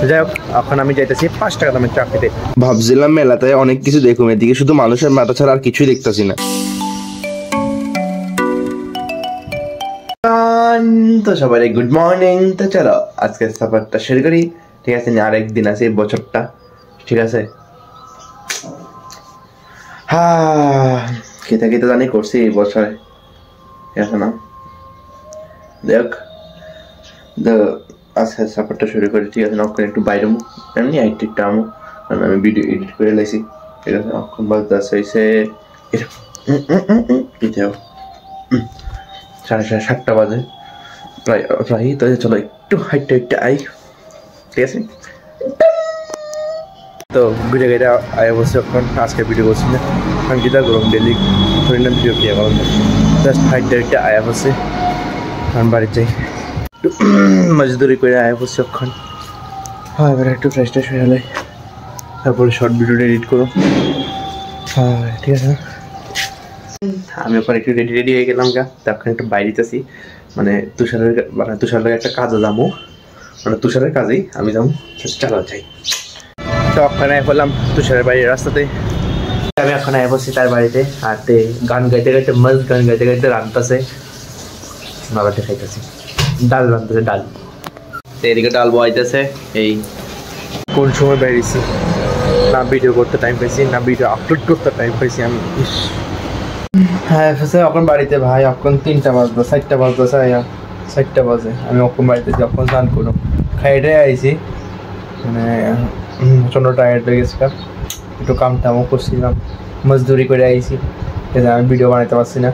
যাই হোক এখন আমি যাইতেছি 5 টাকা দামের চা খেতে। ভাবছিলাম মেলাতে অনেক কিছু দেখুম, এদিকে শুধু মানুষের মাথা ছাড়া আর কিছুই দেখতেছি না। তো সবাই গুড মর্নিং। তো চলো আজকে সফরটা শুরু করি, ঠিক আছে? আরেকদিন আছে এই বছরটা, ঠিক আছে? খেতে খেতে জানি করছি এই বছরে, ঠিক আছে না? দেখ আজকে সফরটা শুরু করি, ঠিক আছে না? ওখানে একটু বাইরে এমনি একটু আমু, কারণ আমি ভিডিও এডিট করে লাইছি, ঠিক আছে? এখন বাজতে হয়েছে 7:30 বাজে প্রায়। তো চলো একটু হাইটটা আই, ঠিক আছে? তো ঘুরে ঘুরে আয় বসে এখন আজকে ভিডিও করছি না, আমি যেটা করুন ডেলি না ভিডিও ক্রিয়া করুন, জাস্ট হাইটটা আয়া বসে এখন বাড়ির যাই, একটু মজদুরি করে আয়া বসে এখন। হ্যাঁ এবার একটু ফ্রেশ ট্রেশ হয়ে গেলে তারপরে শর্ট ভিডিওটা এডিট করো, হ্যাঁ ঠিক আছে? আমি ওখানে একটু রেডি হয়ে গেলাম গা, তখন একটু বাইরে যেতেছি, মানে তুষারের একটা কাজে যাবো, মানে তুষারের কাজেই আমি যাবো, চালা যাই। তো ওখানে বললাম তুষারের বাড়ির রাস্তাতে, আমি এখন আয় বসছি তার বাড়িতে, আর গান গাইতে গাইতে মস্ত গান গাইতে গাইতে রান্তাছে, বাবাতে খাইতেছি ডাল রান্তাছে, ডাল। তো এদিকে ডাল বয়াইতেছে। এই কোন সময় বেরিয়েছি, না ভিডিও করতে টাইম পাইছি, না ভিডিও আপলোড করতে টাইম পাইছি আমি। হ্যাঁ এখন বাড়িতে ভাই, এখন 3টা বাজতো, 4টা বাজতো, 4টা বাজে। আমি এখন বাড়িতে যখন স্নান করো খাইটাই আইছি, মানে প্রচণ্ড টায়ার্ড হয়ে গেছিলাম, একটু কাম টামও করছিলাম, মজদুরি করে আইছি, ঠিক আছে? আমি ভিডিও বানাইতে পারছি না,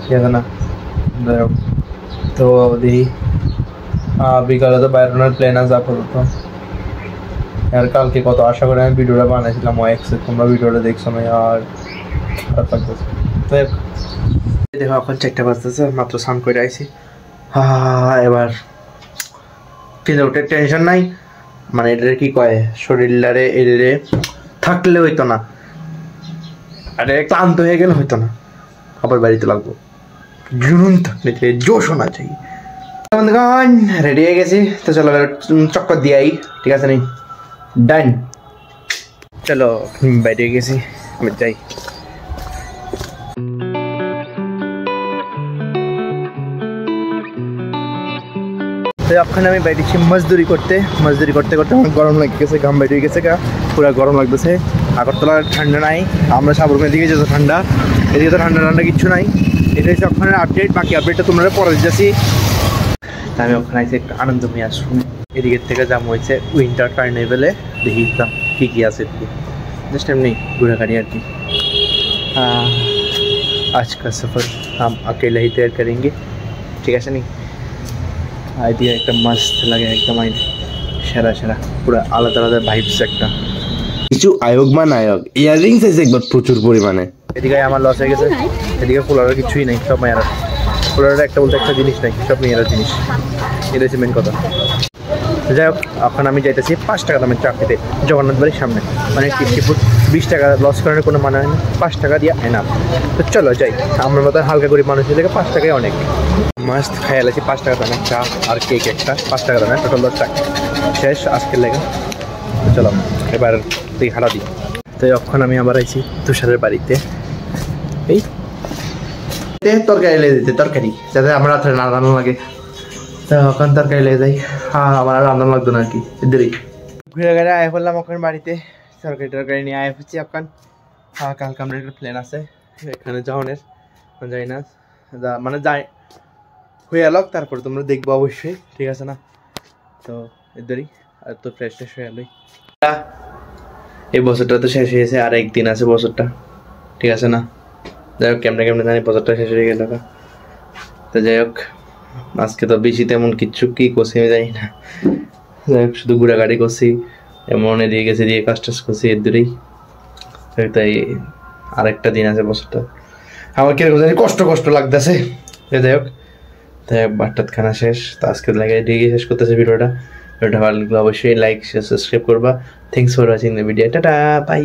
ঠিক আছে না? তো দেখি বিকালে তো বাইরোনার প্ল্যান আছে আপাতত, আর কালকে কত আশা করে আমি ভিডিওটা বানাইছিলাম ওয়েক্সে, তোমরা ভিডিওটা দেখছো না আর খারাপ লাগতেছে। তো দেখো এখন 4টা বাজতেছে, মাত্র স্নান করে আইছি। এবার কিন্তু ওটার টেনশন নাই, মানে এটারে কি কয়, শরীরটারে এটারে থাকলে হইতো না, আরে ক্লান্ত হয়ে গেলে হইতো না, আবার বাড়িতে লাগবো, জুনুন থাকলে জোশ হোনা চাই। বন্ধুগণ রেডি হয়ে গেছি, তো চলো চক্কর দিয়ে আই, ঠিক আছে? নি ডান, চলো বাইরে গেছি, আমি যাই। ওখানে আমি বাইরেছি মজদুরি করতে করতে আমার গরম লেগে গেছে, ঘাম বাইরে গেছে গা, পুরো গরম লাগতেছে। আগরতলা ঠান্ডা নাই, আমরা সাবরমের দিকে যেত ঠান্ডা, এদিকে তো ঠান্ডা কিচ্ছু নাই। এটা হচ্ছে ওখানে আপডেট, বাকি আপডেটটা তোমরা পরে দিতেছি। আমি ওখানে আইসি একটু আনন্দ নিয়ে আসুন, এদিকের থেকে যাম হয়েছে উইন্টার কার্নিভেলে, দেখি কি আছে জাস্ট এমনি ঘোরাঘুরি আর কি। आज का सफ़र हम अकेले ही तय करेंगे, ঠিক আছে? নি আইডিয়া একটা মস্ত লাগে, একদম সেরা পুরো আলাদা আলাদা ভাইবস একটা। কিছু আয়োগ বা নায়ক ইয়াররিংস আছে একবার প্রচুর পরিমাণে। এদিকে আমার লস হয়ে গেছে, এদিকে ফুলারের কিছুই নেই, সব মেয়েরা। ফুলারের একটা বলতে একটা জিনিস নেই, সব মেয়েরা জিনিস, এটা হচ্ছে মেন কথা। যাই হোক এখন আমি যাইতেছি 5 টাকা দামের চা খেতে জগন্নাথ বাড়ির সামনে, মানে টিপটিপুর 20 টাকা লস করার কোনো মানে হয় না, 5 টাকা দিয়ে হয় না। তো চলো যাই, আমার মতো হালকা করে মানুষের থেকে 5 টাকায় অনেক মাস্ত খাইয়া লাগছে। 5 টাকা দামের চা আর কেক একটা, 5 টাকা দামের টোটাল 10 টাকা শেষ আজকের লেগে। তো চলো এবার তুই হারা দিই। তো এখন আমি আবার আইছি তুষারের বাড়িতে, এই তরকারি লেগে দিতে, তরকারি যাতে আমার রাত্রে না রান্না লাগে। তো এখন তরকারি লেগে যাই, আমার আর রান্না লাগতো না আর কি। এদেরই ঘুরে ঘুরে আয় পড়লাম এখন বাড়িতে, তরকারি নিয়ে আয় হচ্ছি এখন। কালকে আমরা একটা প্ল্যান আছে এখানে যাওয়ানের, যাই না মানে যাই হয়ে এলো, তারপরে তোমরা দেখবো অবশ্যই, ঠিক আছে না? তো এদেরই আর তো ফ্রেশ হয়ে এলোই। এই বছরটা তো শেষ হয়েছে, আর একদিন আছে বছরটা, ঠিক আছে না? যাই হোক কেমনে জানি বছরটা শেষ হয়ে গেল। তো যাই হোক আজকে তো বেশি তেমন কিচ্ছু কি করছি আমি জানি না, যাই হোক শুধু ঘোরাঘুরি করছি, এমন এদিকে গেছি, দিয়ে কাজ টাজ করছি এর দূরেই। তাই আরেকটা দিন আছে বছরটা, আমার কিরকম জানি কষ্ট লাগতেছে। যাই হোক বাট্টাত খানা শেষ, তো আজকে লাগে দিয়ে শেষ করতেছে ভিডিওটা ভালো লাগলে অবশ্যই লাইক শেয়ার সাবস্ক্রাইব করবা। Thanks for watching the video, tata bye.